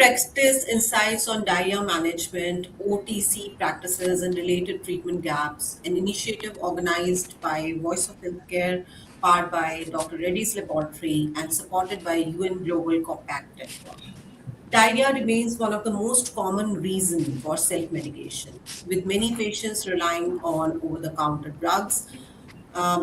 practice insights on diarrhea management, OTC practices, and related treatment gaps, an initiative organized by Voice of Healthcare, powered by Dr. Reddy's Laboratory, and supported by UN Global Compact Network. Diarrhea remains one of the most common reasons for self-medication, with many patients relying on over-the-counter drugs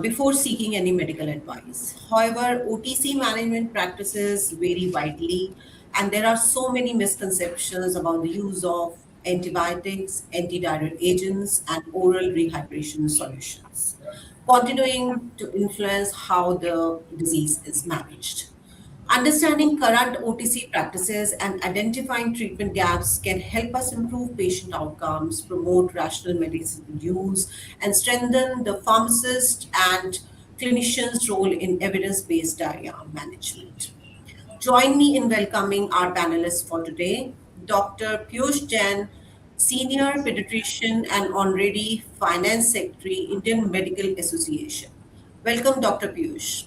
before seeking any medical advice. However, OTC management practices vary widely, and there are so many misconceptions about the use of antibiotics, antidiarrheal agents, and oral rehydration solutions, continuing to influence how the disease is managed. Understanding current OTC practices and identifying treatment gaps can help us improve patient outcomes, promote rational medicine use, and strengthen the pharmacist and clinician's role in evidence based diarrhea management. Join me in welcoming our panelists for today, Dr. Piyush Jain, Senior Pediatrician and Honorary Finance Secretary, Indian Medical Association. Welcome, Dr. Piyush.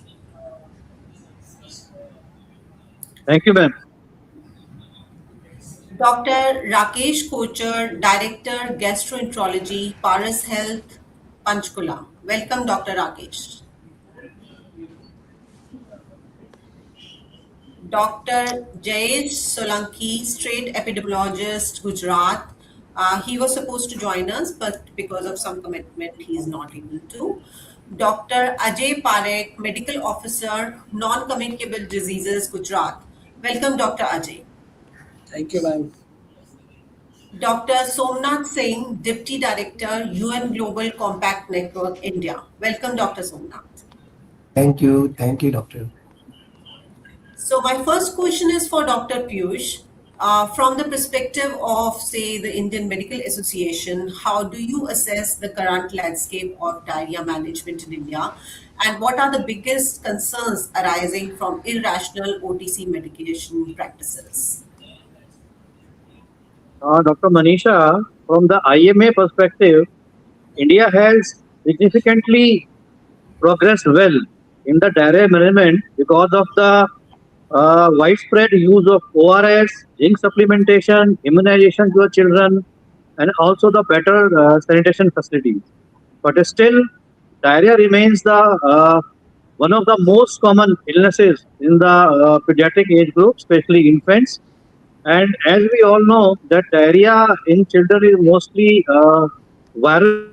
Thank you, ma'am. Dr. Rakesh Kochhar, Director, Gastroenterology, Paras Health, Panchkula. Welcome, Dr. Rakesh. Dr. Jayesh Solanki, Straight Epidemiologist, Gujarat. He was supposed to join us, but because of some commitment, he is not able to. Dr. Ajay Parekh, Medical Officer, Non-Communicable Diseases, Gujarat. Welcome, Dr. Ajay. Thank you, ma'am. Dr. Somnath Singh, Deputy Director, UN Global Compact Network, India. Welcome, Dr. Somnath. Thank you, doctor. So my first question is for Dr. Piyush. From the perspective of, say, the Indian Medical Association, how do you assess the current landscape of diarrhea management in India? And what are the biggest concerns arising from irrational OTC medication practices? Dr. Manisha, from the IMA perspective, India has significantly progressed well in the diarrhea management because of the widespread use of ORS, zinc supplementation, immunization to the children, and also the better sanitation facilities. But still, diarrhea remains the one of the most common illnesses in the pediatric age group, especially infants. And as we all know, that diarrhea in children is mostly viral.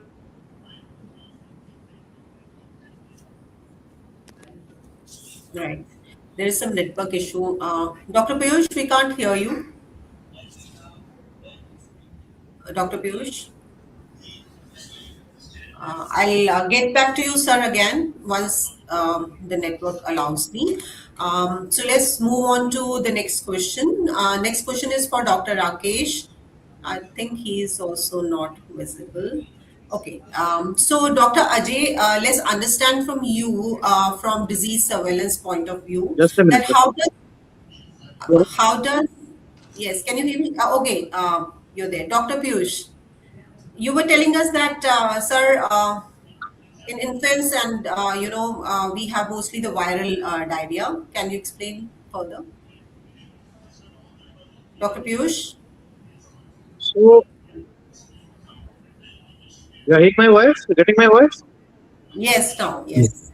Right. There is some network issue. Dr. Piyush, we can't hear you. Dr. Piyush? I'll get back to you, sir, again once the network allows me. So let's move on to the next question. Next question is for Dr. Rakesh. I think he is also not visible. Okay. So Dr. Ajay, let's understand from you, from disease surveillance point of view, Just a minute. that how does yes, can you hear me? Okay, you're there. Dr. Piyush, you were telling us that, sir, in infants and, we have mostly the viral diarrhea. Can you explain further? Dr. Piyush? So, you are hearing my voice? You getting my voice? Yes, now, yes.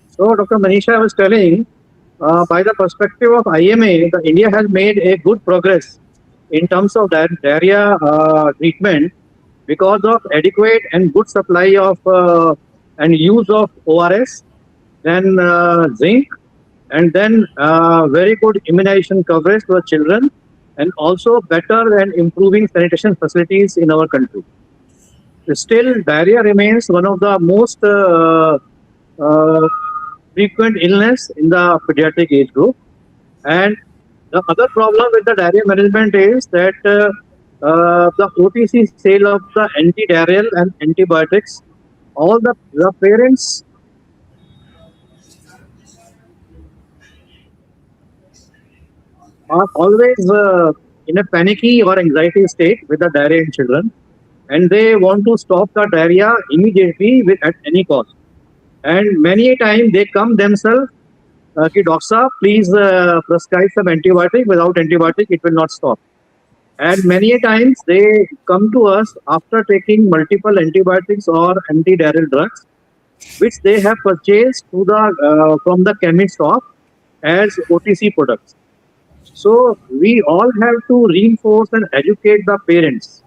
So, Dr. Manisha, I was telling, by the perspective of IMA, India has made a good progress in terms of diarrhea treatment because of adequate and good supply of and use of ORS, then zinc, and then very good immunization coverage for children, and also better and improving sanitation facilities in our country. Still, diarrhea remains one of the most frequent illness in the pediatric age group. And the other problem with the diarrhea management is that the OTC sale of the antidiarrheal and antibiotics, all the parents are always in a panicky or anxiety state with the diarrhea in children, and they want to stop the diarrhea immediately at any cost. And many a time they come themselves कि doctor साहब please prescribe some antibiotic. Without antibiotic, it will not stop. And many a times they come to us after taking multiple antibiotics or antidiarrheal drugs, which they have purchased to the from the chemist shop as OTC products. So we all have to reinforce and educate the parents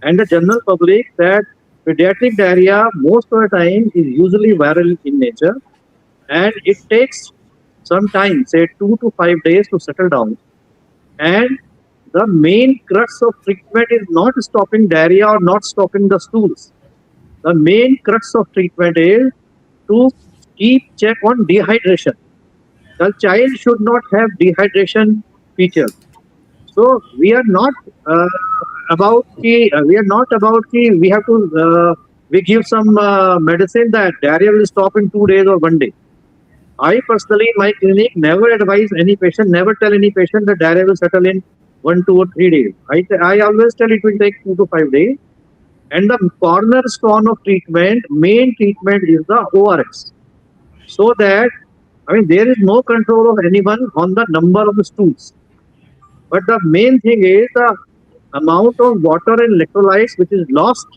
and the general public that pediatric diarrhea most of the time is usually viral in nature, and it takes some time, say 2 to 5 days, to settle down. And the main crux of treatment is not stopping diarrhea or not stopping the stools. The main crux of treatment is to keep check on dehydration. The child should not have dehydration features. So we are not we are not about we have to we give some medicine that diarrhea will stop in 2 days or one day. I personally, in my clinic, never advise any patient, never tell any patient that diarrhea will settle in 1, 2, or 3 days. I always tell it will take 2 to 5 days. And the cornerstone of treatment, main treatment is the ORS. So that, I mean, there is no control of anyone on the number of stools. But the main thing is the amount of water and electrolytes which is lost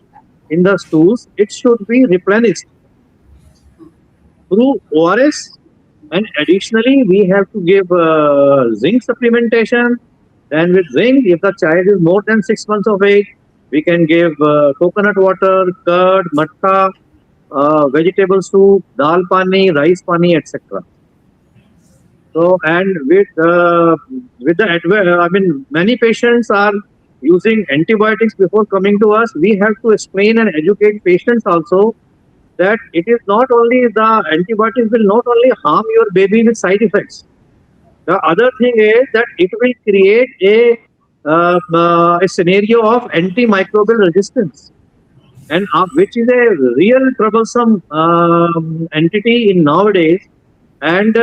in the stools, it should be replenished through ORS. And additionally, we have to give zinc supplementation. And with zinc, if the child is more than 6 months of age, we can give coconut water, curd, matta, vegetable soup, dal pani, rice pani, etc. So, and with the I mean, many patients are using antibiotics before coming to us. We have to explain and educate patients also that it is not only the antibiotics will not only harm your baby with side effects. The other thing is that it will create a scenario of antimicrobial resistance, and which is a real troublesome entity in nowadays. And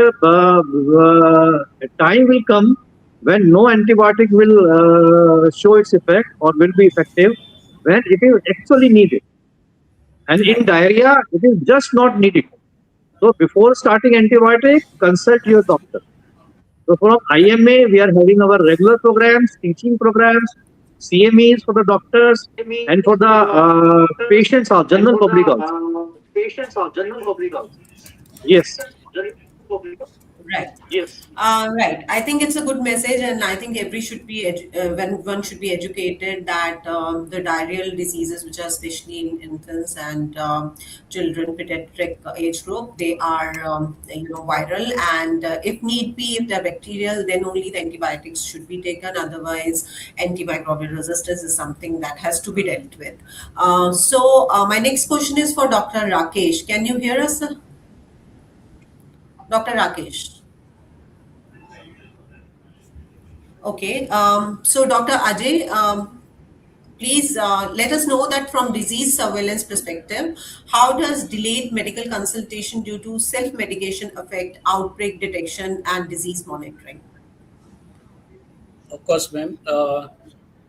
time will come when no antibiotic will show its effect or will be effective when it is actually needed. And in diarrhea, it is just not needed. So before starting antibiotic, consult your doctor. So from IMA, we are having our regular programs, teaching programs, CMEs for the doctors, and for the patients or general public also. Yes. Right. Right. I think it's a good message, and I think every should be when one should be educated that the diarrheal diseases, which are especially in infants and children, pediatric age group, they are viral, and if need be, if they're bacterial, then only the antibiotics should be taken. Otherwise, antimicrobial resistance is something that has to be dealt with. My next question is for Dr. Rakesh. Can you hear us, Dr. Rakesh? Okay. Dr. Ajay, please let us know that from disease surveillance perspective, how does delayed medical consultation due to self-medication affect outbreak detection and disease monitoring? Of course, ma'am.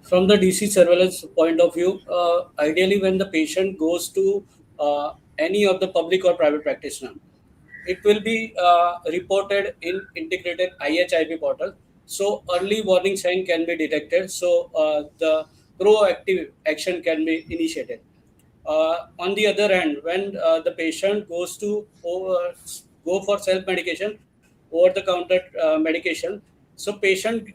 From the DC surveillance point of view, ideally when the patient goes to any of the public or private practitioner, it will be reported in integrated IHIP portal. So early warning sign can be detected. So the proactive action can be initiated. On the other hand, when the patient goes to go for self medication, over the counter medication, so patient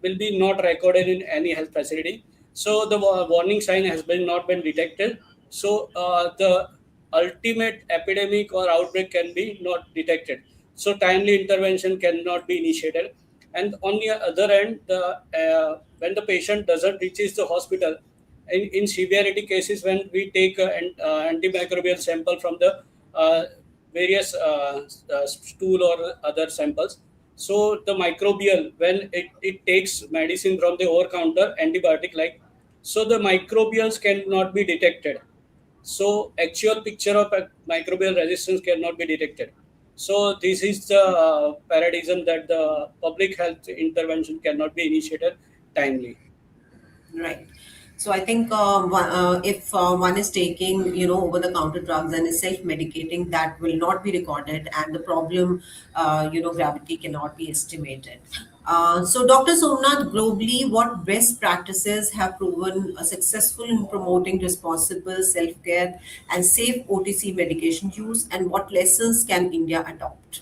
will be not recorded in any health facility. So the warning sign has been not been detected. So the ultimate epidemic or outbreak can be not detected. So timely intervention cannot be initiated. And on the other hand, when the patient doesn't reaches the hospital, in severity cases, when we take an antimicrobial sample from the various stool or other samples, so the microbial, when it takes medicine from the over counter antibiotic like, so the microbials cannot be detected. So actual picture of microbial resistance cannot be detected. So this is the paradigm that the public health intervention cannot be initiated timely. Right. So I think if one is taking, over-the-counter drugs and is self-medicating, that will not be recorded, and the problem, gravity cannot be estimated. So, Dr. Somnath, globally, what best practices have proven successful in promoting responsible self-care and safe OTC medication use, and what lessons can India adopt?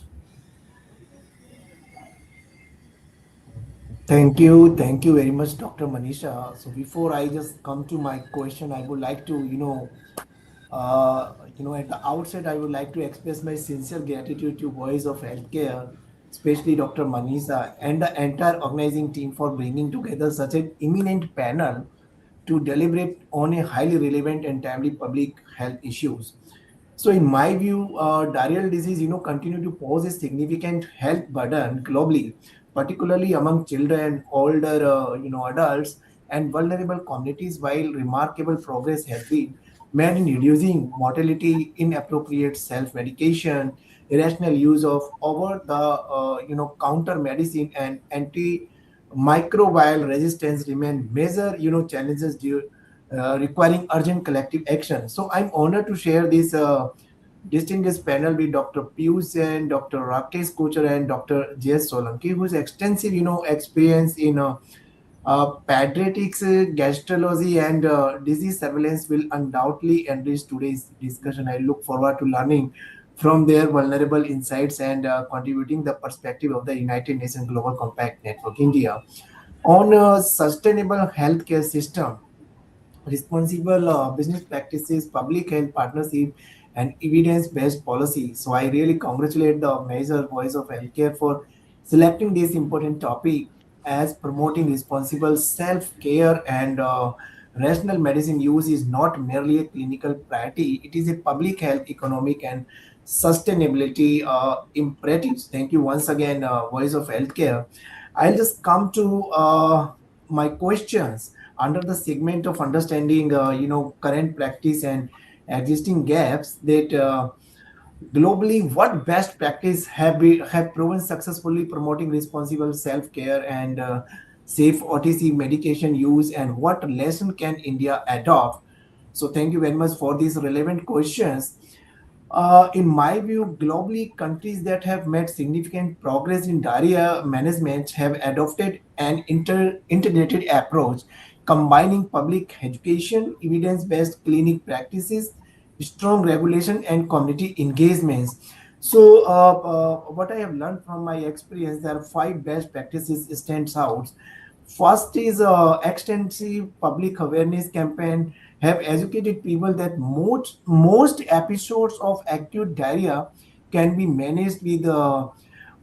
Thank you very much, Dr. Manisha. So before I just come to my question, I would like to, at the outset, I would like to express my sincere gratitude to Voice of Healthcare, especially Dr. Manisha and the entire organizing team for bringing together such an eminent panel to deliberate on a highly relevant and timely public health issues. So, in my view, diarrheal disease, continue to pose a significant health burden globally, particularly among children, older, adults, and vulnerable communities. While remarkable progress has been made in reducing mortality, inappropriate self-medication, irrational use of over-the-counter medicine, and antimicrobial resistance remain major, challenges requiring urgent collective action. So I'm honored to share this distinguished panel with Dr. Piyush and Dr. Rakesh Kochhar and Dr. Jayesh Solanki, whose extensive, experience in pediatrics, gastrology, and disease surveillance will undoubtedly enrich today's discussion. I look forward to learning from their vulnerable insights and contributing the perspective of the United Nations Global Compact Network India on a sustainable healthcare system, responsible business practices, public health partnership, and evidence-based policy. So I really congratulate the major Voice of Healthcare for selecting this important topic as promoting responsible self-care and rational medicine use is not merely a clinical priority. It is a public health, economic, and sustainability imperatives. Thank you once again, Voice of Healthcare. I'll just come to my questions under the segment of understanding, current practice and existing gaps that globally, what best practice have proven successfully promoting responsible self-care and safe OTC medication use, and what lesson can India adopt? So thank you very much for these relevant questions. In my view, globally, countries that have made significant progress in diarrhea management have adopted an integrated approach, combining public education, evidence based clinic practices, strong regulation, and community engagements. So, what I have learned from my experience, there are five best practices stands out. First is extensive public awareness campaign have educated people that most episodes of acute diarrhea can be managed with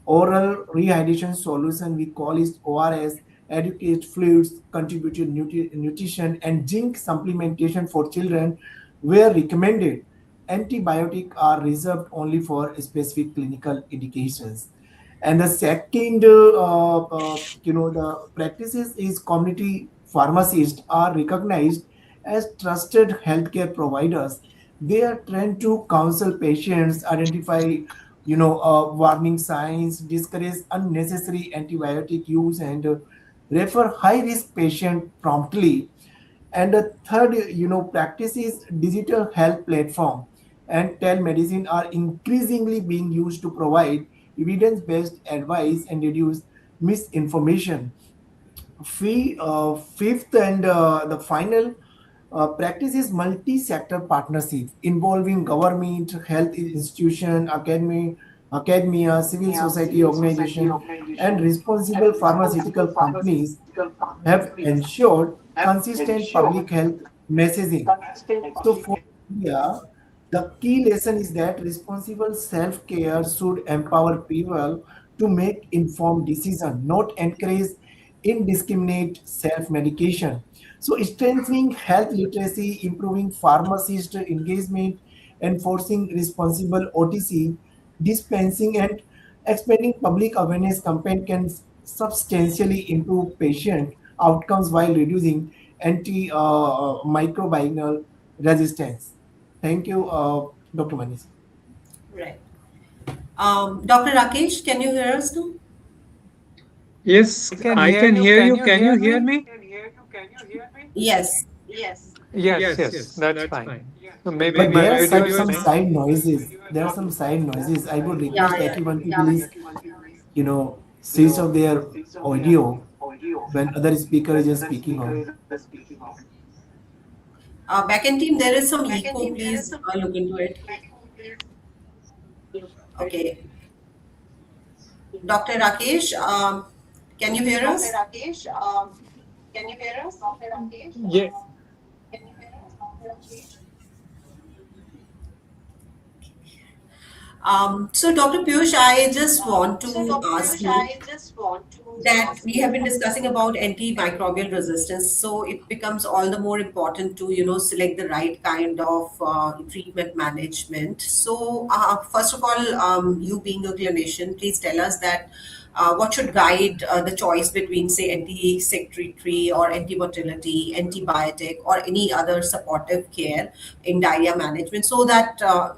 oral rehydration solution. We call it ORS. Educate fluids, contributed nutrition, and zinc supplementation for children where recommended. Antibiotics are reserved only for specific clinical indications. And the second, the practices is community pharmacists are recognized as trusted healthcare providers. They are trained to counsel patients, identify, warning signs, discourage unnecessary antibiotic use, and refer high-risk patient promptly. And the third, practice is digital health platform and telemedicine are increasingly being used to provide evidence-based advice and reduce misinformation. Fifth and the final practice is multi-sector partnership involving government, health institution, academia, civil society organization, and responsible pharmaceutical companies have ensured consistent public health messaging. So for India, the key lesson is that responsible self-care should empower people to make informed decisions, not encourage indiscriminate self-medication. So strengthening health literacy, improving pharmacist engagement, enforcing responsible OTC dispensing, and expanding public awareness campaign can substantially improve patient outcomes while reducing antimicrobial resistance. Thank you, Dr. Manis. Right. Dr. Rakesh, can you hear us now? Yes, I can hear you. Can you hear me? Yes. Yes, that's fine. So maybe But my there are video is some saying. side noises. There are some side noises. I would Yeah, request yeah. everyone to please, switch off their audio when other speaker is just speaking on. Backend team, there is some echo. Please look into it. Okay. Dr. Rakesh, can you hear us? Yeah, So, Dr. Piyush, I just want to ask you that we have been discussing about antimicrobial resistance, so it becomes all the more important to select the right kind of treatment management. So first of all, you being a clinician, please tell us that what should guide the choice between, say, anti-secretory or anti-motility, antibiotic, or any other supportive care in diarrhea management, so that the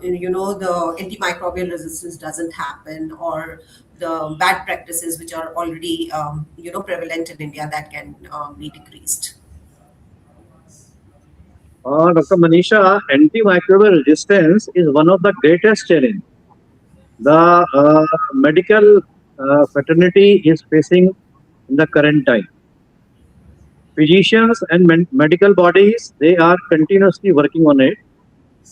antimicrobial resistance doesn't happen, or the bad practices which are already prevalent in India, that can be decreased. Dr. Manisha, antimicrobial resistance is one of the greatest challenges the medical fraternity is facing in the current time. Physicians and medical bodies, they are continuously working on it.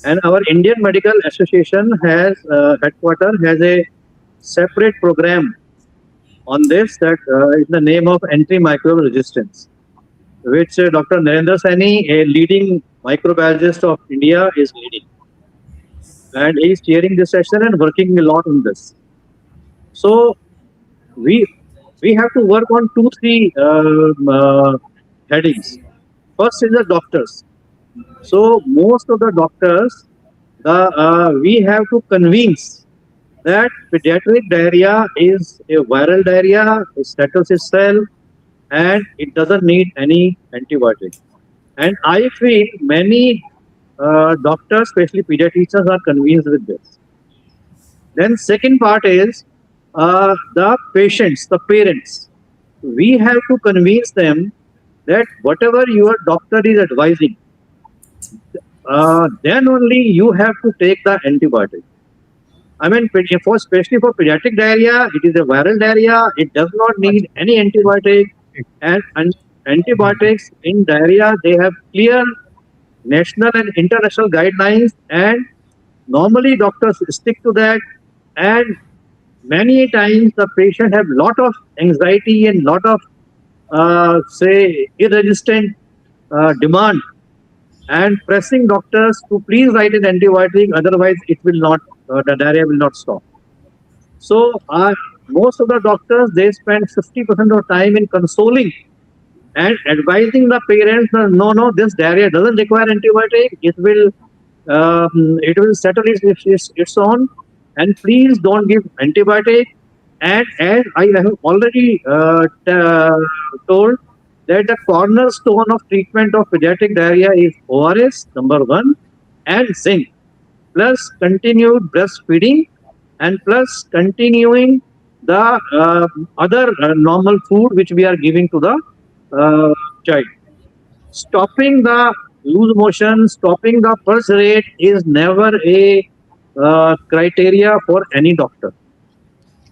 And our Indian Medical Association has headquarter has a separate program on this that is the name of antimicrobial resistance, which Dr. Narendra Saini, a leading microbiologist of India, is leading, and he is chairing this session and working a lot on this. So we we have to work on two three headings. First is the doctors. So most of the doctors, we have to convince that pediatric diarrhea is a viral diarrhea, it settles itself, and it doesn't need any antibiotic. And I feel many doctors, especially pediatricians, are convinced with this. Then second part is the patients, the parents. We have to convince them that whatever your doctor is advising, then only you have to take the antibiotic. I mean, especially for pediatric diarrhea, it is a viral diarrhea. It does not need any antibiotic. And antibiotics in diarrhea, they have clear national and international guidelines, and normally doctors stick to that. And many times the patient have lot of anxiety and lot of say irresistant demand, and pressing doctors to please write an antibiotic, otherwise it will not, the diarrhea will not stop. So most of the doctors, they spend 50% of time in consoling and advising the parents that no, this diarrhea doesn't require antibiotic. It will settle its own, and please don't give antibiotic. And as I have already told, that the cornerstone of treatment of pediatric diarrhea is ORS, number one, and zinc, plus continued breastfeeding, and plus continuing the other normal food which we are giving to the child. Stopping the loose motion, stopping the pulse rate is never a criteria for any doctor.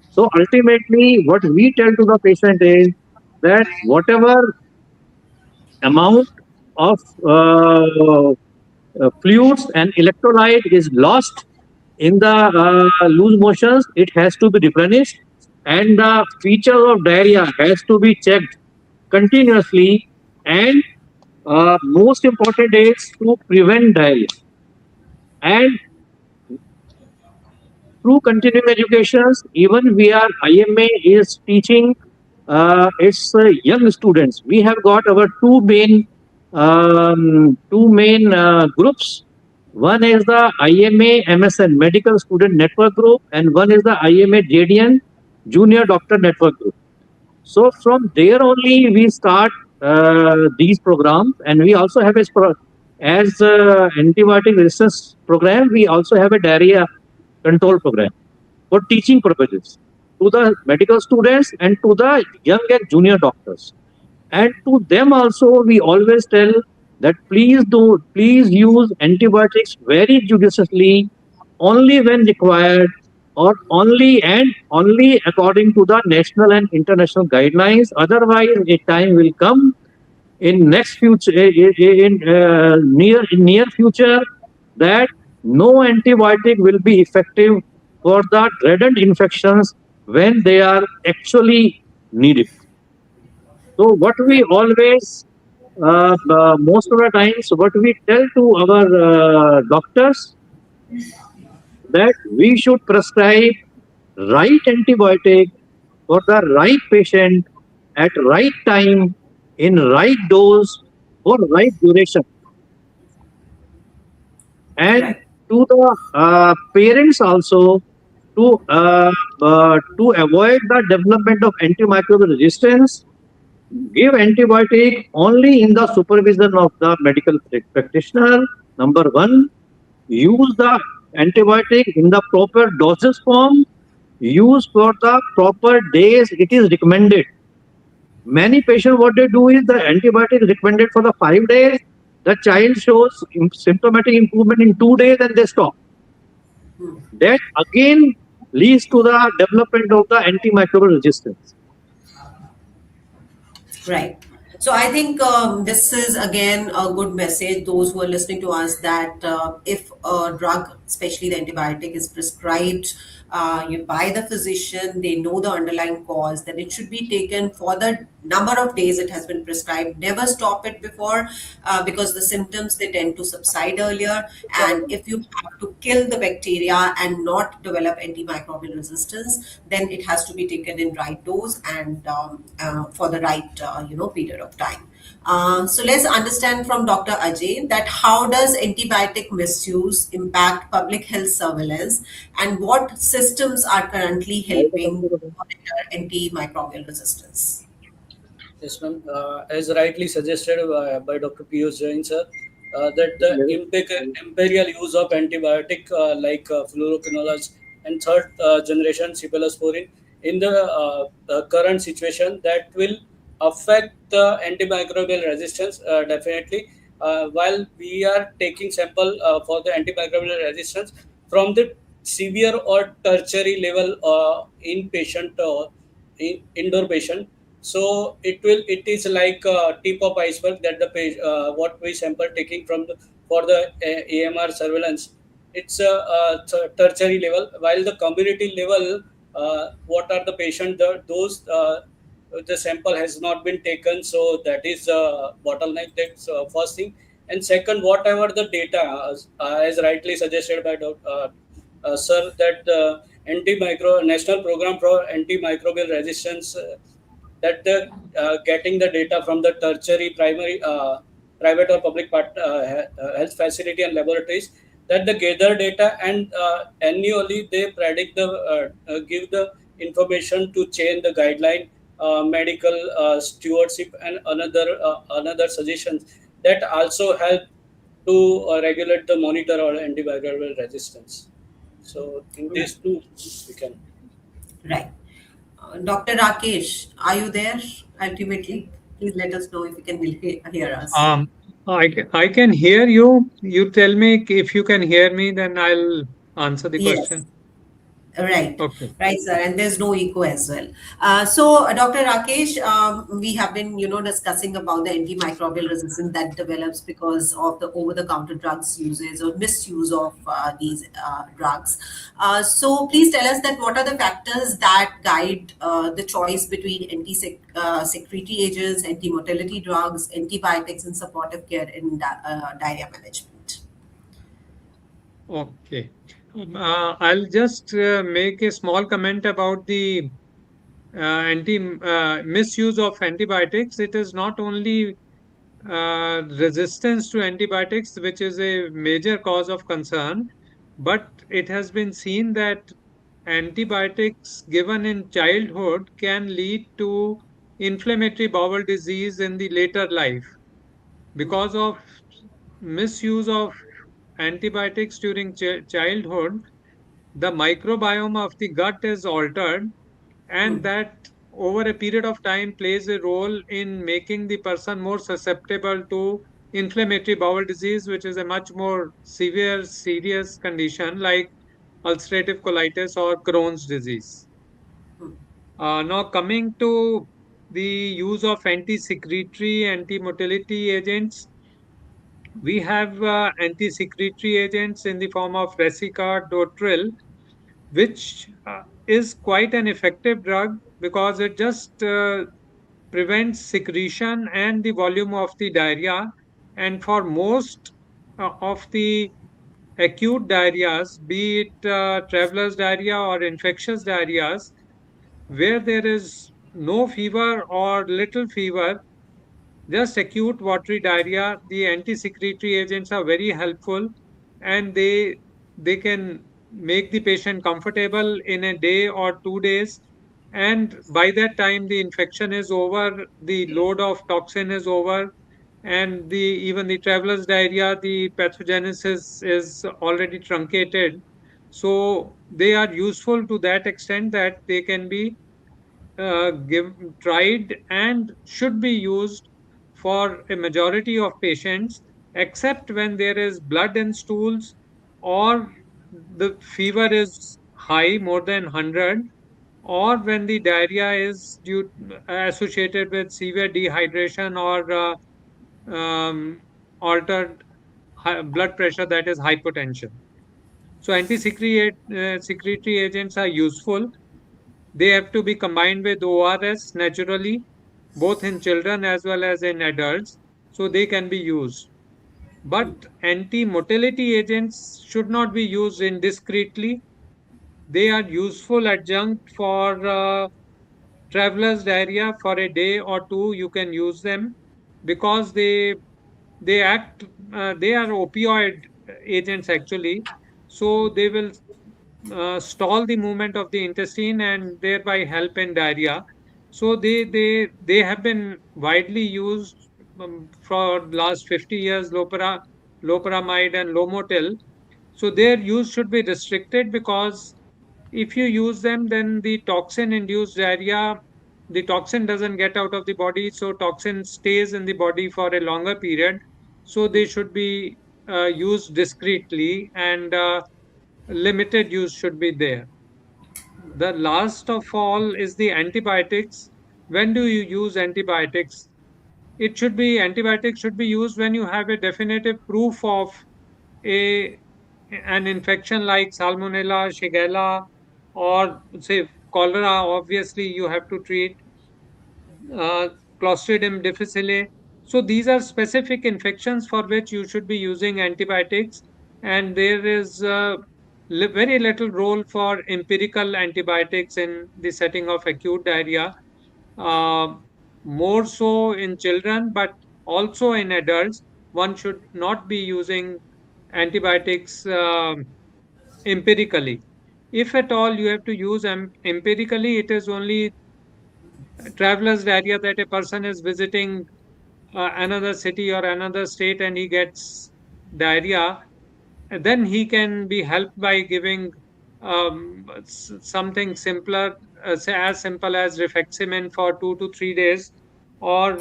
So ultimately, what we tell to the patient is that whatever amount of fluids and electrolyte is lost in the loose motions, it has to be replenished, and the features of diarrhea has to be checked continuously. And most important is to prevent diarrhea. And through continuing educations, even we are IMA is teaching its young students. We have got our two main groups. One is the IMA MSN Medical Student Network Group, and one is the IMA JDN Junior Doctor Network Group. So from there only we start these programs, and we also have as antibiotic resistance program. We also have a diarrhea control program for teaching purposes to the medical students and to the young and junior doctors. And to them also, we always tell that please use antibiotics very judiciously, only when required, or only according to the national and international guidelines. Otherwise, a time will come in next future, in near future, that no antibiotic will be effective for the dreaded infections when they are actually needed. So what we always, most of the times, what we tell to our doctors, that we should prescribe right antibiotic for the right patient at right time, in right dose, for right duration. And Right. to the parents also, to avoid the development of antimicrobial resistance, give antibiotic only in the supervision of the medical practitioner. Number one, use the antibiotic in the proper dosage form, use for the proper days it is recommended. Many patients, what they do is the antibiotic is recommended for the 5 days. The child shows symptomatic improvement in 2 days and they stop. That again leads to the development of the antimicrobial resistance. Right. So I think this is again a good message. Those who are listening to us, that if a drug, especially the antibiotic, is prescribed by the physician, they know the underlying cause, then it should be taken for the number of days it has been prescribed. Never stop it before, because the symptoms, they tend to subside earlier. And if you have to kill the bacteria and not develop antimicrobial resistance, then it has to be taken in right dose and for the right period of time. So let's understand from Dr. Ajay that how does antibiotic misuse impact public health surveillance, and what systems are currently helping monitor antimicrobial resistance. Yes, ma'am. As rightly suggested by Dr. Piyush Jain, sir, that the imperial use of antibiotic like fluoroquinolones and third generation cephalosporin in the current situation, that will affect the antimicrobial resistance definitely. While we are taking sample for the antimicrobial resistance from the severe or tertiary level in patient, indoor patient, so it is like a tip of iceberg that the page what we sample taking from the for the AMR surveillance, it's a tertiary level. While the community level, what are the patient, those the sample has not been taken, so that is bottleneck. That's first thing. And second, whatever the data, as rightly suggested by sir, that antimicro national program for antimicrobial resistance, that the getting the data from the tertiary, primary, private or public health facility and laboratories, that the gather data, and annually they predict the give the information to change the guideline, medical stewardship, and another suggestions that also help to regulate the monitor or antimicrobial resistance. So in these two we can. Right. Dr. Rakesh, are you there ultimately? Please let us know if you can hear us. Um, I can hear you. You tell me if you can hear me, then I'll answer the Yes. question. Right, Okay. right, sir, and there's no echo as well. So, Dr. Rakesh, we have been, discussing about the antimicrobial resistance that develops because of the over-the-counter drugs uses or misuse of these drugs. So, please tell us that what are the factors that guide the choice between anti-secretory agents, anti-motility drugs, antibiotics, and supportive care in diarrhea management. Okay. I'll just make a small comment about the anti misuse of antibiotics. It is not only resistance to antibiotics, which is a major cause of concern, but it has been seen that antibiotics given in childhood can lead to inflammatory bowel disease in the later life because of misuse of antibiotics during childhood. The microbiome of the gut is altered, and that over a period of time plays a role in making the person more susceptible to inflammatory bowel disease, which is a much more severe, serious condition like ulcerative colitis or Crohn's disease. Now, coming to the use of anti-secretory, anti-motility agents, we have anti-secretory agents in the form of Resica, which is quite an effective drug because it just prevents secretion and the volume of the diarrhea. And for most of the acute diarrheas, be it traveler's diarrhea or infectious diarrheas, where there is no fever or little fever, just acute watery diarrhea, the anti-secretory agents are very helpful, and they can make the patient comfortable in a day or 2 days. And by that time, the infection is over, the load of toxin is over, and the even the traveler's diarrhea, the pathogenesis is already truncated. So they are useful to that extent that they can be tried and should be used for a majority of patients, except when there is blood in stools or the fever is high, more than 100, or when the diarrhea is associated with severe dehydration or altered blood pressure, that is hypotension. So secretory agents are useful. They have to be combined with ORS naturally, both in children as well as in adults, so they can be used. But anti-motility agents should not be used indiscreetly. They are useful adjunct for traveler's diarrhea. For a day or two you can use them because they act they are opioid agents actually, so they will stall the movement of the intestine and thereby help in diarrhea. So they have been widely used for last 50 years, loperamide and Lomotil. So their use should be restricted because if you use them, then the toxin induced diarrhea, the toxin doesn't get out of the body, so toxin stays in the body for a longer period. So they should be used discreetly, and limited use should be there. The last of all is the antibiotics. When do you use antibiotics? Antibiotics should be used when you have a definitive proof of a an infection like Salmonella, Shigella, or say cholera. Obviously, you have to treat uh, Clostridium difficile. So these are specific infections for which you should be using antibiotics, and there is very little role for empirical antibiotics in the setting of acute diarrhea. Uh, More so in children, but also in adults. One should not be using antibiotics empirically. If at all you have to use empirically, it is only traveler's diarrhea that a person is visiting another city or another state and he gets diarrhea, then he can be helped by giving something simpler, say as simple as rifaximin for 2 to 3 days, or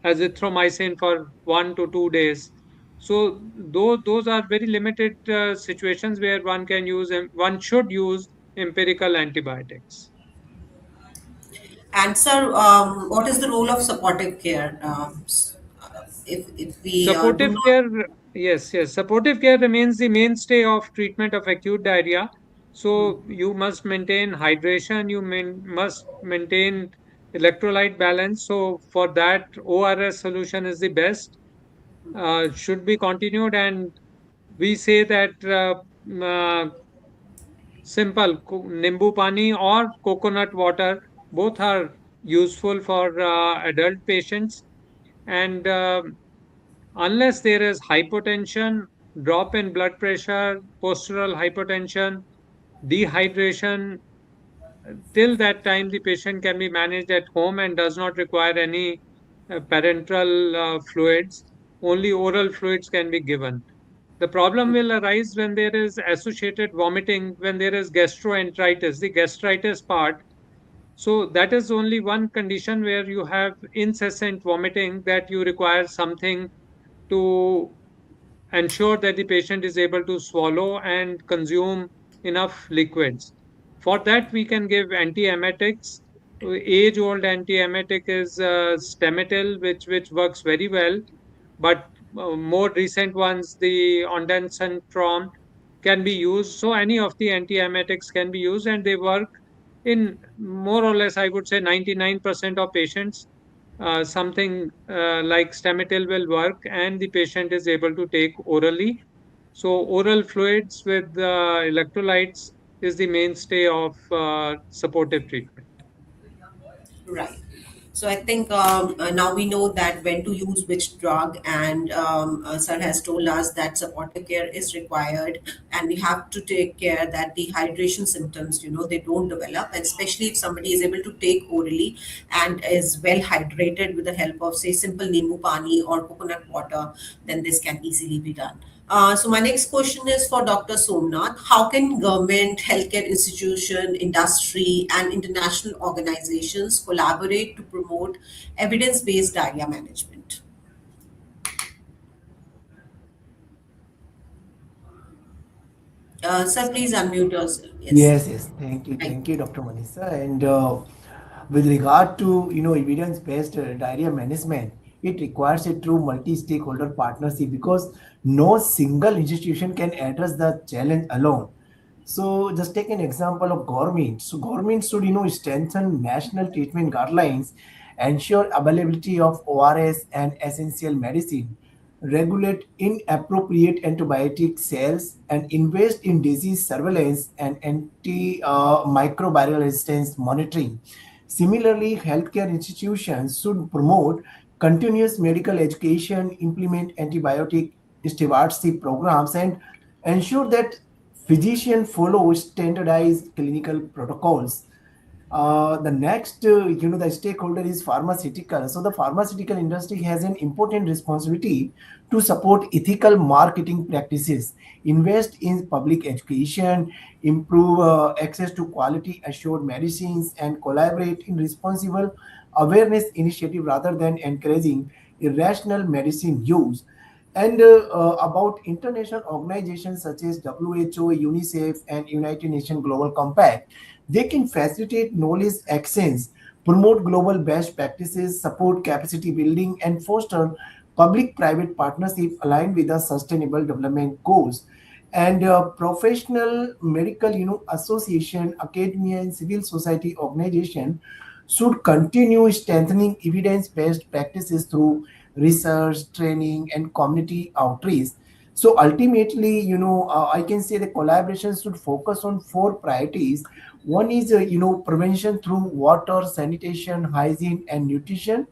azithromycin for 1 to 2 days. So those are very limited situations where one should use empirical antibiotics. And sir, what is the role of supportive care? If we do Supportive not. care, yes, yes. Supportive care remains the mainstay of treatment of acute diarrhea. So you must maintain hydration, must maintain electrolyte balance. So for that, ORS solution is the best, should be continued. And we say that simple nimbu pani or coconut water, both are useful for adult patients. And unless there is hypotension, drop in blood pressure, postural hypotension, dehydration, till that time the patient can be managed at home and does not require any parenteral fluids. Only oral fluids can be given. The problem will arise when there is associated vomiting, when there is gastroenteritis, the gastritis part. So that is only one condition where you have incessant vomiting that you require something to ensure that the patient is able to swallow and consume enough liquids. For that, we can give antiemetics. Age-old antiemetic is Stemetil, which works very well, but more recent ones, the ondansetron, can be used. So any of the antiemetics can be used, and they work in more or less, I would say, 99% of patients. Something like Stemetil will work, and the patient is able to take orally. So oral fluids with electrolytes is the mainstay of supportive treatment. Right. So I think now we know that when to use which drug, and Sir has told us that supportive care is required, and we have to take care that the hydration symptoms, they don't develop, and especially if somebody is able to take orally and is well hydrated with the help of, say, simple nimbu pani or coconut water, then this can easily be done. So my next question is for Dr. Somnath. How can government, healthcare institution, industry, and international organizations collaborate to promote evidence-based diarrhea management? Sir, please unmute yourself. Yes. Yes, yes. Thank Thank you, Dr. Manisha. And with regard to evidence-based diarrhea management, it requires a true multi-stakeholder partnership because no single institution can address the challenge alone. So just take an example of government. So government should strengthen national treatment guidelines, ensure availability of ORS and essential medicine, regulate inappropriate antibiotic sales, and invest in disease surveillance and anti-microbial resistance monitoring. Similarly, healthcare institutions should promote continuous medical education, implement antibiotic stewardship programs, and ensure that physicians follow standardized clinical protocols. The next, the stakeholder is pharmaceutical. So the pharmaceutical industry has an important responsibility to support ethical marketing practices, invest in public education, improve access to quality assured medicines, and collaborate in responsible awareness initiative rather than encouraging irrational medicine use. And about international organizations such as WHO, UNICEF, and United Nations Global Compact, they can facilitate knowledge exchange, promote global best practices, support capacity building, and foster public-private partnership aligned with the Sustainable Development Goals. And professional medical, association, academia, and civil society organization should continue strengthening evidence-based practices through research, training, and community outreach. So ultimately, I can say the collaboration should focus on four priorities. One is, prevention through water, sanitation, hygiene, and nutrition.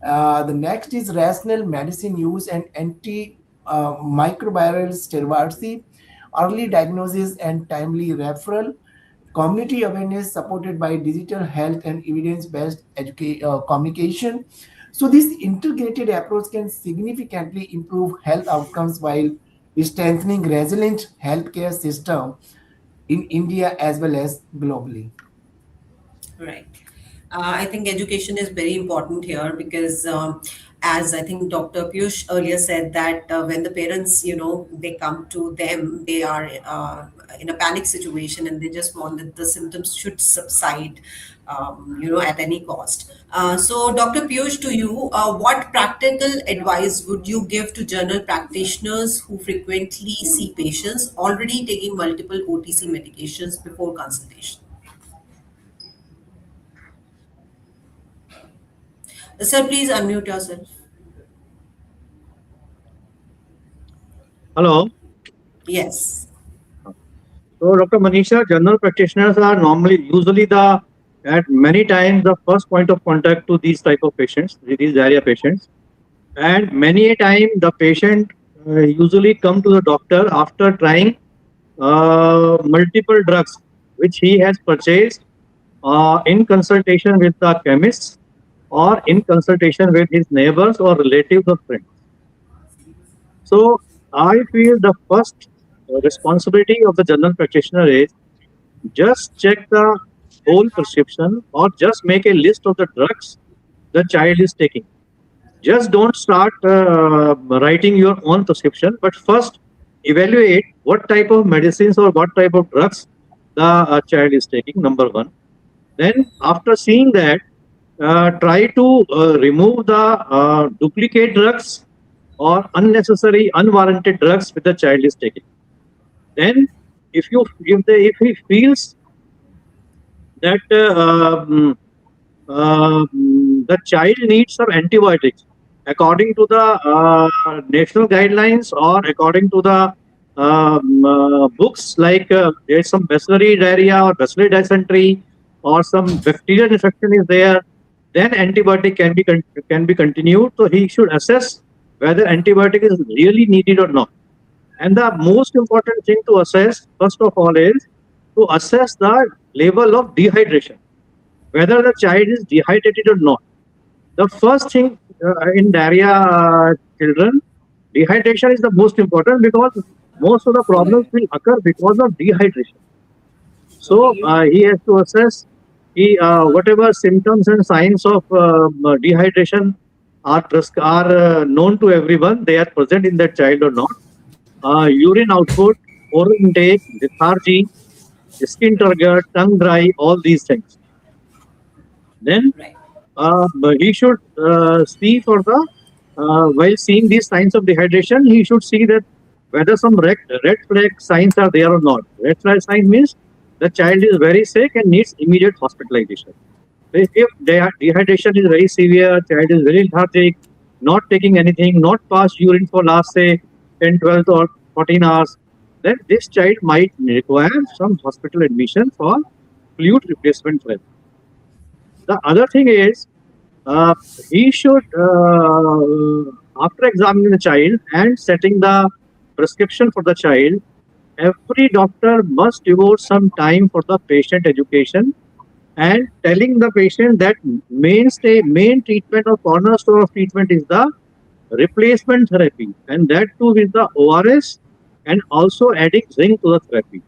The next is rational medicine use and anti-microbial stewardship, early diagnosis and timely referral, community awareness supported by digital health and evidence-based communication. So this integrated approach can significantly improve health outcomes while strengthening resilient healthcare system in India as well as globally. Right. I think education is very important here because, as I think Dr. Piyush earlier said, that when the parents, they come to them, they are in a panic situation and they just want that the symptoms should subside, at any cost. So, Dr. Piyush, to you, what practical advice would you give to general practitioners who frequently see patients already taking multiple OTC medications before consultation? Sir, please unmute yourself. Hello. Yes. So, Dr. Manisha, general practitioners are usually at many times the first point of contact to these type of patients, these diarrhea patients. And many a time the patient usually come to the doctor after trying multiple drugs which he has purchased in consultation with the chemist or in consultation with his neighbors or relatives or friends. So I feel the first responsibility of the general practitioner is just check the whole prescription or just make a list of the drugs the child is taking. Just don't start writing your own prescription, but first evaluate what type of medicines or what type of drugs the child is taking, number one. Then, after seeing that, try to remove the duplicate drugs or unnecessary, unwarranted drugs which the child is taking. Then, if he feels that the child needs some antibiotics according to the national guidelines or according to the books, like there's some bacillary diarrhea or bacillary dysentery or some bacterial infection is there, then antibiotic can be continued. So he should assess whether antibiotic is really needed or not. And the most important thing to assess, first of all, is to assess the level of dehydration, whether the child is dehydrated or not. The first thing in diarrhea children, dehydration is the most important because most of the problems will occur because of dehydration. So he has to assess whatever symptoms and signs of dehydration are known to everyone. They are present in that child or not. Urine output, oral intake, lethargy, skin turgor, tongue dry, all these things. Then Right. but he should see for the while seeing these signs of dehydration, he should see that whether some red flag signs are there or not. Red flag sign means the child is very sick and needs immediate hospitalization. If dehydration is very severe, child is very lethargic, not taking anything, not passed urine for last say 10, 12 or 14 hours, then this child might require some hospital admission for fluid replacement therapy. The other thing is uh, he should, after examining the child and setting the prescription for the child, every doctor must devote some time for the patient education and telling the patient that main treatment or cornerstone of treatment is the replacement therapy, and that too with the ORS and also adding zinc to the therapy.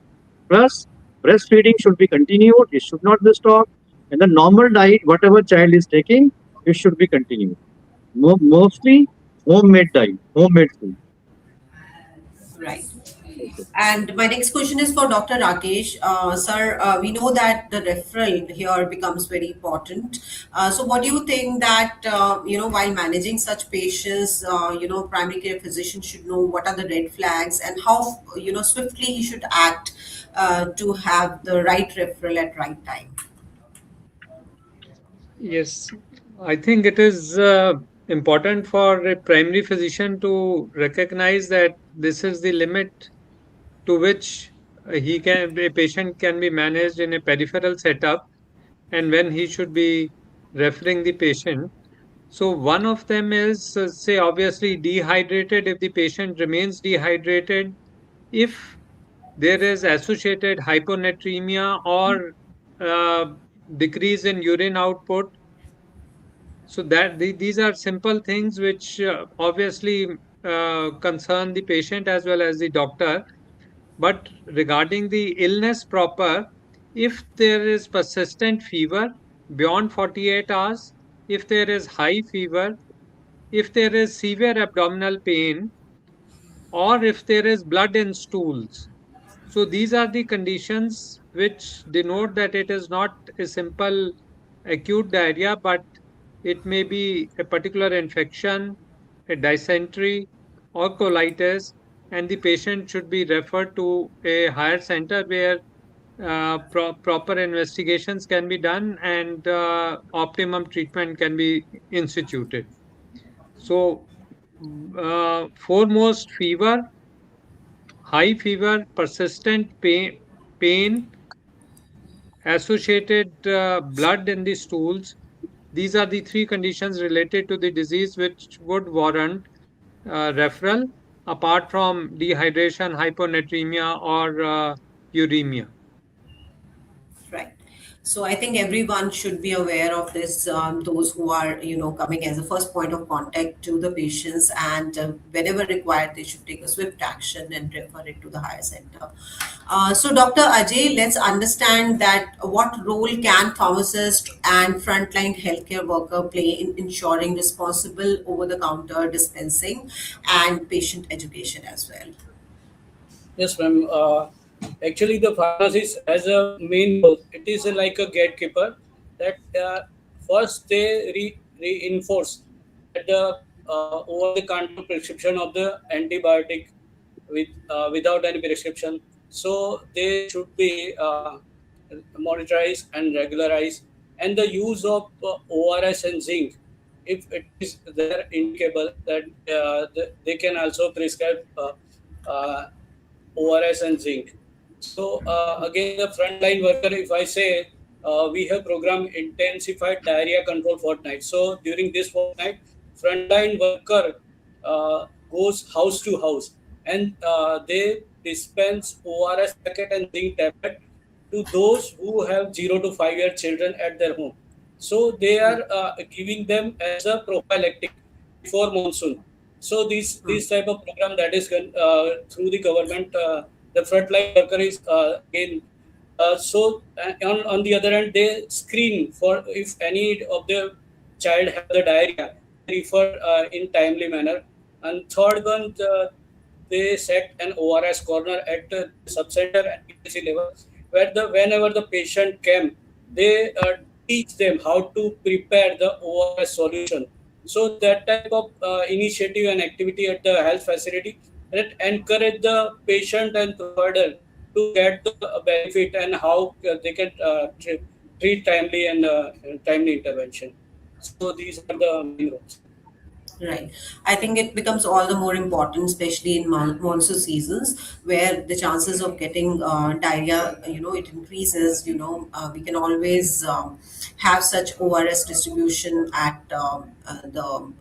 Plus, breastfeeding should be continued, it should not be stopped, and the normal diet, whatever child is taking, it should be continued. Mostly homemade diet, homemade food. Right. Okay. And my next question is for Dr. Rakesh. Sir, we know that the referral here becomes very important. So, what do you think that, while managing such patients, primary care physician should know what are the red flags and how, swiftly he should act to have the right referral at right time? Yes, I think it is important for a primary physician to recognize that this is the limit to which a patient can be managed in a peripheral setup, and when he should be referring the patient. So one of them is, say, obviously dehydrated. If the patient remains dehydrated, if there is associated hyponatremia or uh, decrease in urine output, so these are simple things which obviously concern the patient as well as the doctor. But regarding the illness proper, if there is persistent fever beyond 48 hours, if there is high fever, if there is severe abdominal pain, or if there is blood in stools. So these are the conditions which denote that it is not a simple acute diarrhea, but it may be a particular infection, a dysentery, or colitis, and the patient should be referred to a higher center where proper investigations can be done and optimum treatment can be instituted. So, foremost fever, high fever, persistent pain associated blood in the stools. These are the three conditions related to the disease which would warrant referral apart from dehydration, hyponatremia, or uremia. Right. So I think everyone should be aware of this. Those who are, coming as a first point of contact to the patients, and whenever required, they should take a swift action and refer it to the higher center. So, Dr. Ajay, let's understand that what role can pharmacist and frontline healthcare worker play in ensuring responsible over-the-counter dispensing and patient education as well. Yes, ma'am. Actually, the pharmacist has a main role. It is like a gatekeeper that first they reinforce that the over-the-counter prescription of the antibiotic without any prescription. So they should be monitorized and regularized, and the use of ORS and zinc, if it is there indicable that they can also prescribe uh, ORS and zinc. So again, the frontline worker, if I say we have program intensified diarrhea control fortnight. So during this fortnight, frontline worker goes house to house, and they dispense ORS packet and zinc tablet to those who have 0 to 5 year children at their home. So they are giving them as a prophylactic before monsoon. So this type of program that is through the government, the frontline worker is again. On the other hand, they screen for if any of the child have the diarrhea, they refer in timely manner. And third one, they set an ORS corner at the subcenter and PHC level, where whenever the patient came, they teach them how to prepare the ORS solution. So that type of initiative and activity at the health facility that encourage the patient and provider to get the benefit and how they can treat timely and timely intervention. So these are the main roles. Right. I think it becomes all the more important, especially in monsoon seasons, where the chances of getting diarrhea, it increases. We can always have such ORS distribution at the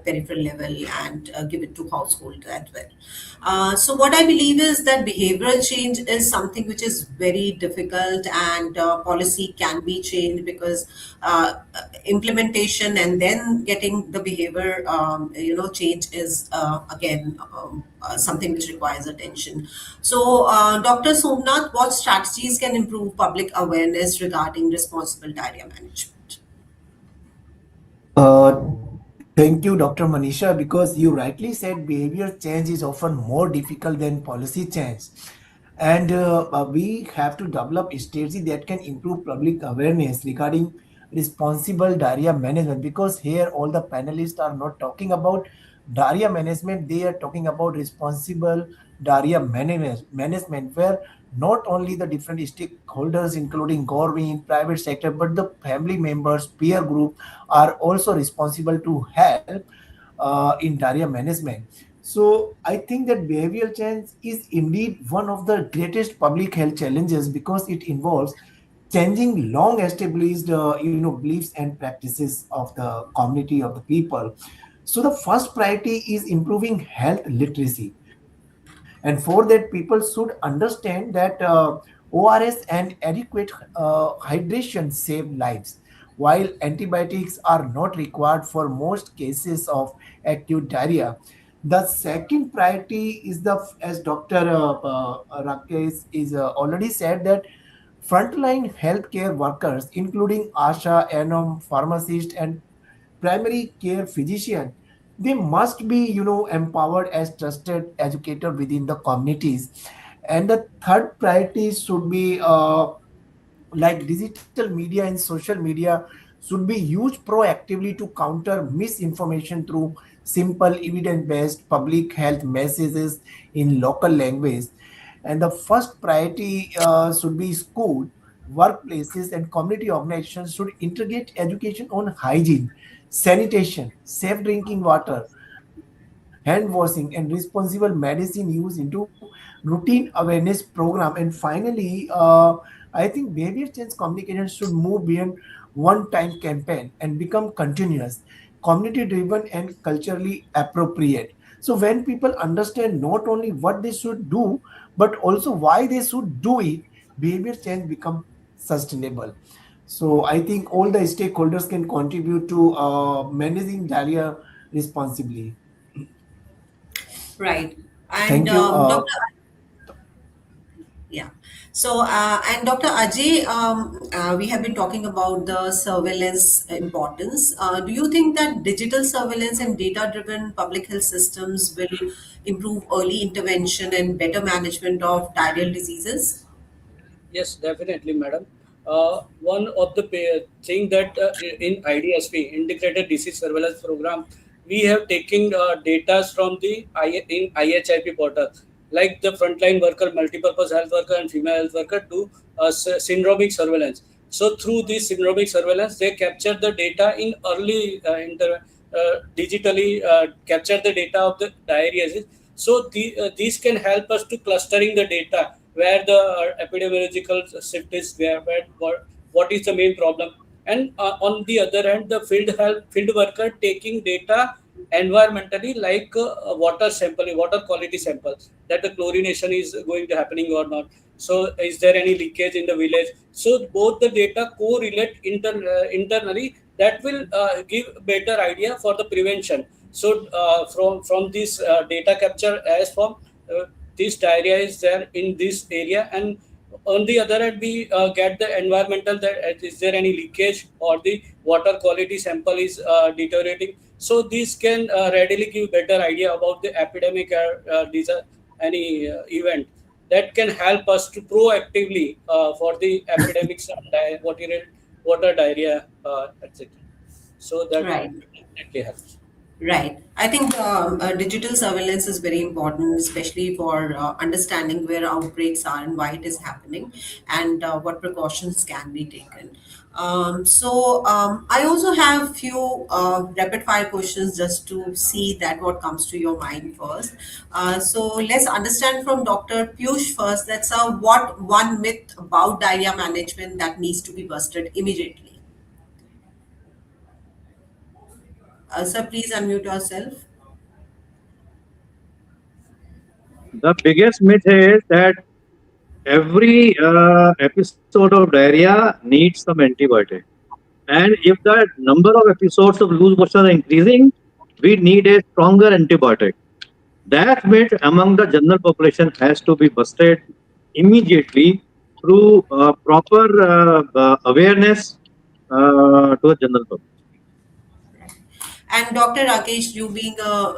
peripheral level, and give it to household as well. So what I believe is that behavioral change is something which is very difficult, and policy can be changed because implementation and then getting the behavior change is again something which requires attention. So Dr. Somnath, what strategies can improve public awareness regarding responsible diarrhea management? Uh, Thank you, Dr. Manisha, because you rightly said behavior change is often more difficult than policy change. And we have to develop a strategy that can improve public awareness regarding responsible diarrhea management, because here all the panelists are not talking about diarrhea management, they are talking about responsible diarrhea management, where not only the different stakeholders including government, private sector, but the family members, peer group are also responsible to help in diarrhea management. So I think that behavioral change is indeed one of the greatest public health challenges, because it involves changing long established beliefs and practices of the community of the people. So the first priority is improving health literacy, and for that people should understand that ORS and adequate hydration save lives, while antibiotics are not required for most cases of acute diarrhea. The second priority is the, as Dr. Rakesh is already said, that frontline healthcare workers, including ASHA, ANOM, pharmacists, and primary care physician, they must be empowered as trusted educator within the communities. And the third priority should be like digital media and social media should be used proactively to counter misinformation through simple evidence-based public health messages in local language. And the first priority should be school, workplaces, and community organizations should integrate education on hygiene, sanitation, safe drinking water, hand washing, and responsible medicine use into routine awareness program. And finally, I think behavior change communication should move beyond one-time campaign and become continuous, community-driven, and culturally appropriate. So when people understand not only what they should do, but also why they should do it, behavior change becomes sustainable. So I think all the stakeholders can contribute to managing diarrhea responsibly. Right. And Thank you. Dr. Yeah. So, and Dr. Ajay, we have been talking about the surveillance importance. Do you think that digital surveillance and data-driven public health systems will improve early intervention and better management of diarrheal diseases? Yes, definitely, madam. One of the thing that in IDSP, Integrated Disease Surveillance Program, we have taken data from the in IHIP portal, like the frontline worker, multipurpose health worker, and female health worker to syndromic surveillance. So through this syndromic surveillance, they capture the data in early digitally capture the data of the diarrhea. So these can help us to clustering the data where the epidemiological shift is where what is the main problem, and on the other hand the field worker taking data environmentally, like water sampling, water quality samples, that the chlorination is going to happening or not, so is there any leakage in the village. So both the data correlate internally, that will give better idea for the prevention. So from this data capture as from this diarrhea is there in this area, and on the other hand we get the environmental, that is there any leakage or the water quality sample is deteriorating. So this can readily give better idea about the epidemic any event that can help us to proactively for the epidemics of water diarrhea, etc. So that Right. definitely helps. Right. I think digital surveillance is very important, especially for understanding where outbreaks are and why it is happening, and what precautions can be taken. I also have few rapid fire questions just to see that what comes to your mind first. So let's understand from Dr. Piyush first. That's what one myth about diarrhea management that needs to be busted immediately. Sir, please unmute yourself. The biggest myth is that every episode of diarrhea needs some antibiotic. And if the number of episodes of loose motion are increasing, we need a stronger antibiotic. That myth among the general population has to be busted immediately through proper awareness to the general public. And Dr. Rakesh, you being a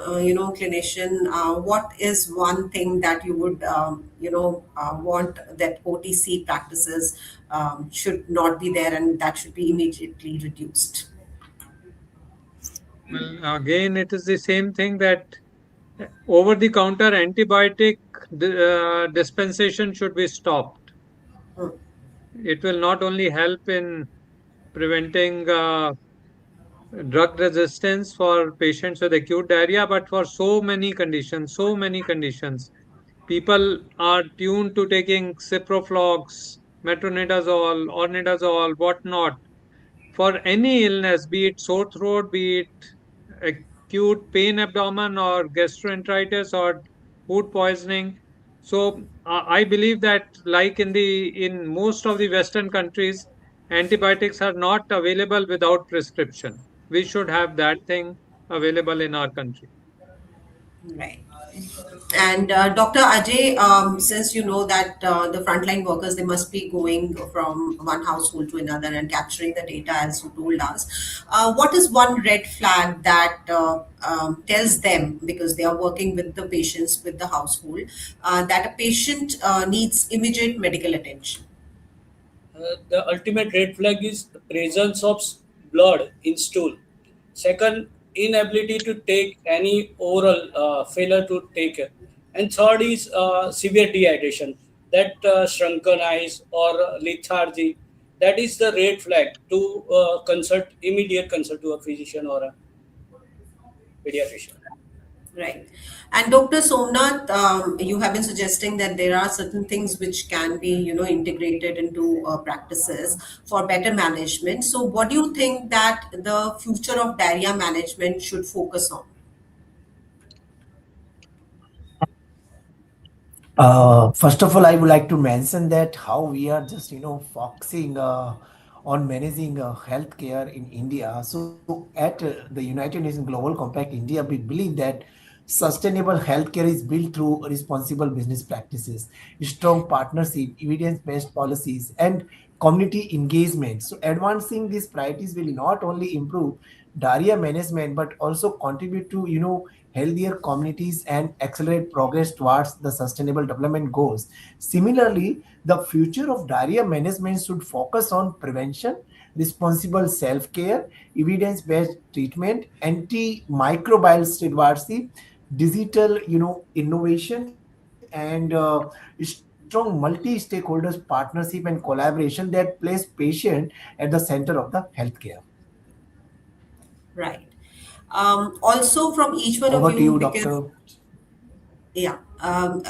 clinician, what is one thing that you would want that OTC practices should not be there and that should be immediately reduced? Well, again, it is the same thing that over the counter antibiotic dispensation should be stopped. Hmm. It will not only help in preventing drug resistance for patients with acute diarrhea, but for so many conditions. People are tuned to taking ciproflox, metronidazole, ornidazole, whatnot, for any illness, be it sore throat, be it acute pain abdomen or gastroenteritis or food poisoning. So I believe that, like in most of the Western countries, antibiotics are not available without prescription. We should have that thing available in our country. Right. And Dr. Ajay, since you know that the frontline workers, they must be going from one household to another and capturing the data as you told us. What is one red flag that tells them, because they are working with the patients, with the household, that a patient needs immediate medical attention? The ultimate red flag is the presence of blood in stool. Second, inability to take any oral, failure to take it. And third is severe dehydration, that shrunken eyes or lethargy. That is the red flag to immediate consult to a physician or a pediatrician. Right. And Dr. Somnath, you have been suggesting that there are certain things which can be, integrated into practices for better management. So, what do you think that the future of diarrhea management should focus on? First of all, I would like to mention that how we are just focusing on managing healthcare in India. So at the United Nations Global Compact India, we believe that sustainable healthcare is built through responsible business practices, strong partnership, evidence-based policies, and community engagement. So advancing these priorities will not only improve diarrhea management but also contribute to healthier communities and accelerate progress towards the sustainable development goals. Similarly, the future of diarrhea management should focus on prevention, responsible self-care, evidence-based treatment, antimicrobial stewardship, digital innovation, and strong multi-stakeholders partnership and collaboration that place patient at the center of the healthcare. Right. Also, from each one Over of to you, you, because Doctor. yeah,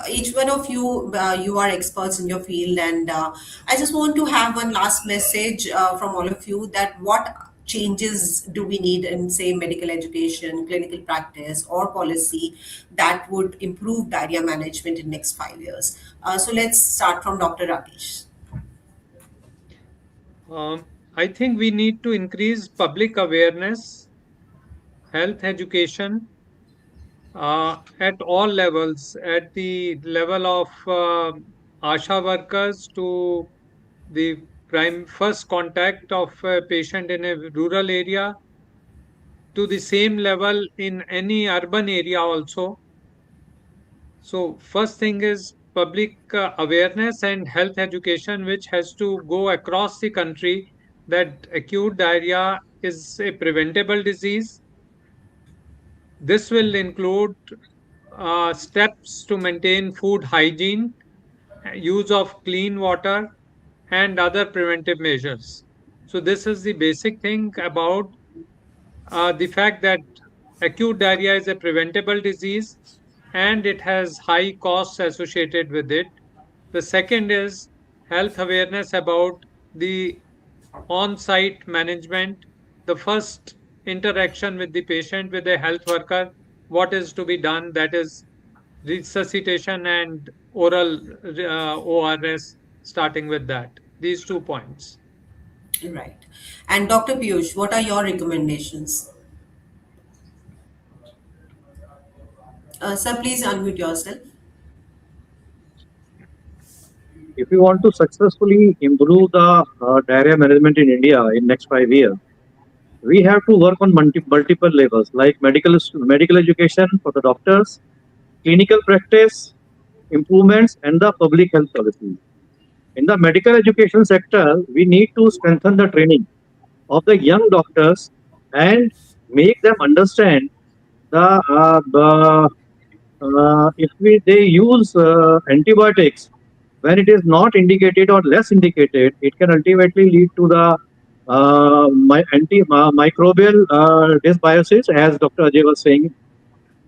each one of you, you are experts in your field, and I just want to have one last message from all of you, that what changes do we need in, say, medical education, clinical practice, or policy that would improve diarrhea management in next 5 years. So let's start from Dr. Rakesh. I think we need to increase public awareness, health education at all levels, at the level of ASHA workers to the prime first contact of a patient in a rural area to the same level in any urban area also. So first thing is public awareness and health education, which has to go across the country, that acute diarrhea is a preventable disease. This will include steps to maintain food hygiene, use of clean water, and other preventive measures. So this is the basic thing about the fact that acute diarrhea is a preventable disease and it has high costs associated with it. The second is health awareness about the on site management, the first interaction with the patient with a health worker, what is to be done, that is resuscitation and oral ORS, starting with that. These 2 points. Right. And Dr. Piyush, what are your recommendations? Sir, please unmute yourself. If we want to successfully improve the diarrhea management in India in next 5 years, we have to work on multiple levels like medical education for the doctors, clinical practice improvements, and the public health policies. In the medical education sector, we need to strengthen the training of the young doctors and make them understand the if they use antibiotics when it is not indicated or less indicated, it can ultimately lead to the microbial dysbiosis, as Dr. Ajay was saying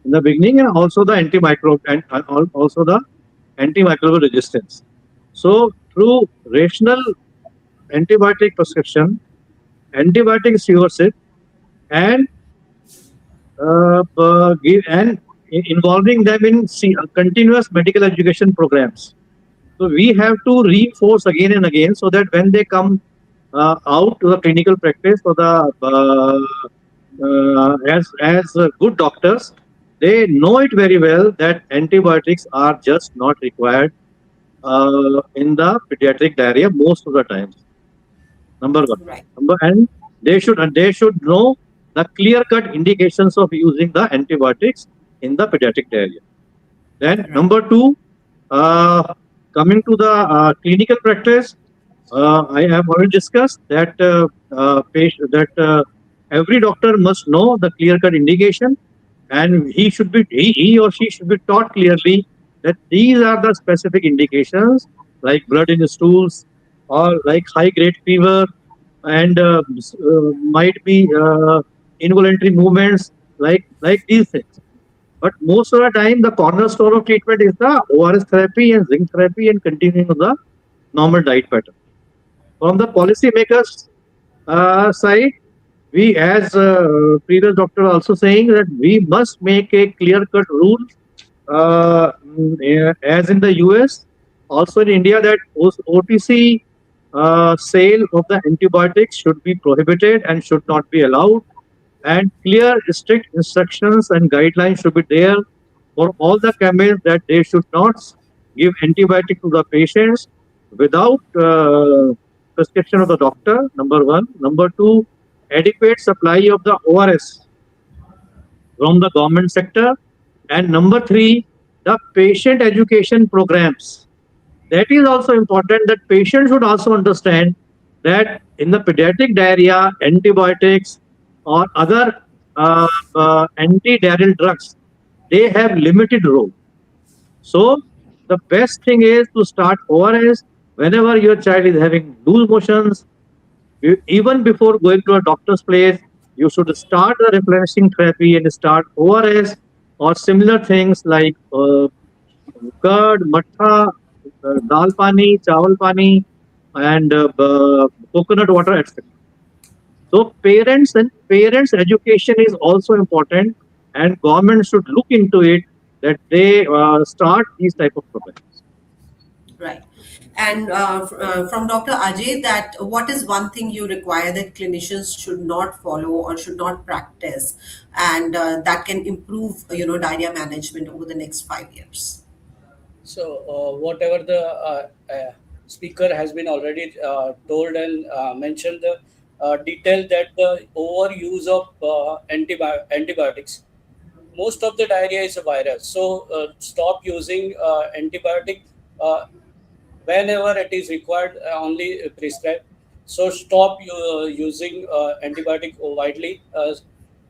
in the beginning, and also the also the antimicrobial resistance. So, through rational antibiotic prescription, antibiotic stewardship, and involving them in continuous medical education programs. So we have to reinforce again and again so that when they come out to the clinical practice for the as good doctors, they know it very well that antibiotics are just not required in the pediatric diarrhea most of the times. Number one. Right. And they should know the clear-cut indications of using the antibiotics in the pediatric diarrhea. Then Right. number two, coming to the clinical practice, I have already discussed that every doctor must know the clear-cut indication, and he or she should be taught clearly that these are the specific indications, like blood in the stools or like high-grade fever, and might be involuntary movements like these things. But most of the time, the cornerstone of treatment is the ORS therapy and zinc therapy and continuing on the normal diet pattern. From the policymakers side, we, as previous doctor also saying that we must make a clear-cut rule as in the US, also in India, that OTC sale of the antibiotics should be prohibited and should not be allowed. And clear, strict instructions and guidelines should be there for all the chemists that they should not give antibiotic to the patients without prescription of the doctor. Number one. Number two, adequate supply of the ORS from the government sector. And number three, the patient education programs. That is also important, that patients should also understand that in the pediatric diarrhea, antibiotics or other anti-diarrheal drugs, they have limited role. So the best thing is to start ORS whenever your child is having loose motions. Even before going to a doctor's place, you should start the replenishing therapy and start ORS or similar things like curd, matcha, dal pani, chawal pani, and coconut water, etc. So parents education is also important, and government should look into it that they start these type of programs. Right. And from Dr. Ajay, that what is one thing you require that clinicians should not follow or should not practice, and that can improve, diarrhea management over the next 5 years? So, whatever the speaker has been already told and mentioned the detail that the overuse of antibiotics, most of the diarrhea is a virus. So, stop using antibiotic uh, whenever it is required, only prescribed. So, stop using antibiotic widely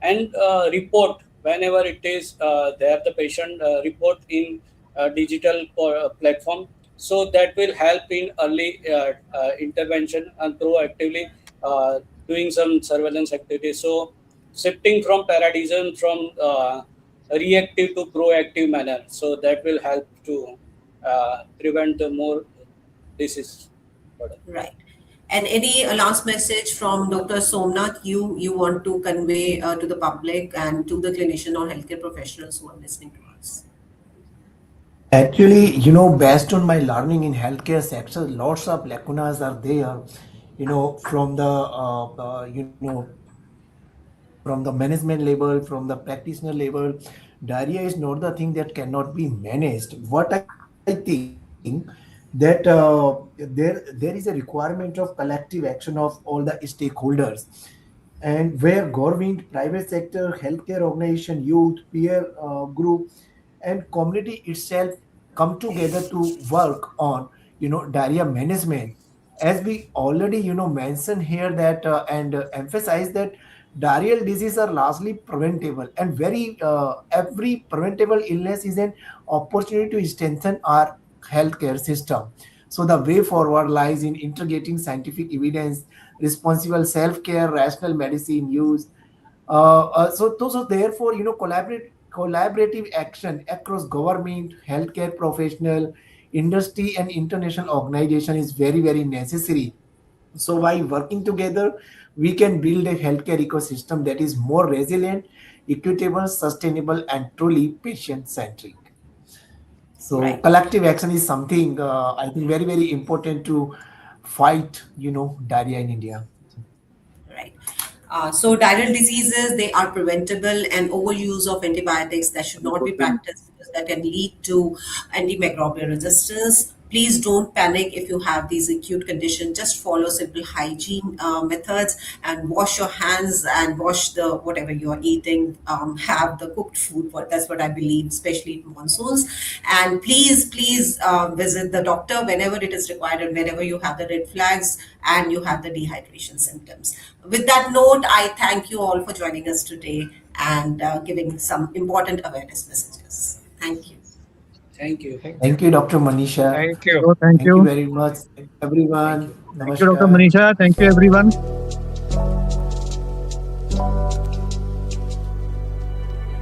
and report whenever it is there. The patient report in digital platform, so that will help in early intervention and proactively doing some surveillance activities. So shifting from paradigm from reactive to proactive manner, so that will help to prevent the more disease. Right. And any last message from Dr. Somnath you want to convey to the public and to the clinician or healthcare professionals who are listening to us? Actually, based on my learning in healthcare sector, lots of lacunas are there. From the from the management level, from the practitioner level, diarrhea is not the thing that cannot be managed. What I think that there is a requirement of collective action of all the stakeholders, and where government, private sector, healthcare organization, youth, peer group, and community itself come together to work on diarrhea management. As we already mentioned here that and emphasize that diarrheal diseases are largely preventable, and very every preventable illness is an opportunity to strengthen our healthcare system. So the way forward lies in integrating scientific evidence, responsible self-care, rational medicine use. So therefore, collaborative action across government, healthcare professional, industry, and international organization is very, very necessary. So by working together, we can build a healthcare ecosystem that is more resilient, equitable, sustainable, and truly patient-centric. So Right. collective action is something I think very, very important to fight, diarrhea in India. Right. So diarrheal diseases, they are preventable, and overuse of antibiotics that should not be practiced because that can lead to antimicrobial resistance. Please don't panic if you have these acute conditions. Just follow simple hygiene methods and wash your hands and wash the whatever you are eating. Have the cooked food. That's what I believe, especially in monsoons. And please visit the doctor whenever it is required and whenever you have the red flags and you have the dehydration symptoms. With that note, I thank you all for joining us today and giving some important awareness messages. Thank you. Thank you. Thank you, Dr. Manisha. Thank you. So thank Thank you you. very much, Thank everyone. you. Thank you, Dr. Namaskar. Manisha. Thank you, everyone.